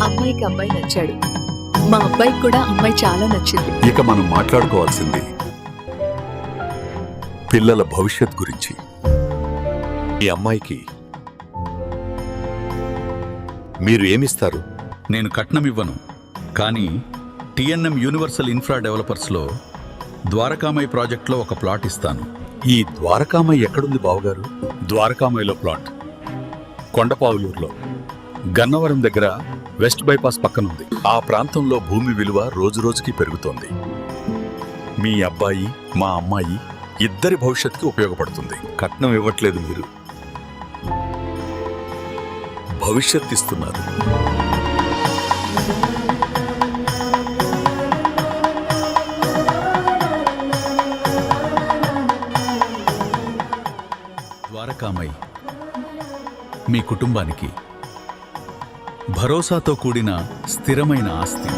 అమ్మాయికి అబ్బాయి నచ్చాడు. మా అబ్బాయికి కూడా అమ్మాయి చాలా నచ్చింది. ఇక మనం మాట్లాడుకోవాల్సింది పిల్లల భవిష్యత్ గురించి. ఈ అమ్మాయికి మీరు ఏమిస్తారు? నేను కట్నమివ్వను, కానీ టిఎన్ఎం యూనివర్సల్ ఇన్ఫ్రా డెవలపర్స్లో ద్వారకామై ప్రాజెక్ట్లో ఒక ప్లాట్ ఇస్తాను. ఈ ద్వారకామయ్య ఎక్కడుంది బావగారు? ద్వారకామయ్యలో ప్లాట్ కొండపావులూరులో, గన్నవరం దగ్గర వెస్ట్ బైపాస్ పక్కనుంది. ఆ ప్రాంతంలో భూమి విలువ రోజురోజుకి పెరుగుతోంది. మీ అబ్బాయి మా అమ్మాయి ఇద్దరి భవిష్యత్తుకి ఉపయోగపడుతుంది. కట్నం ఇవ్వట్లేదు, మీరు భవిష్యత్ ఇస్తున్నారు. ద్వారకామై మీ కుటుంబానికి భరోసాతో కూడిన స్థిరమైన ఆస్తి.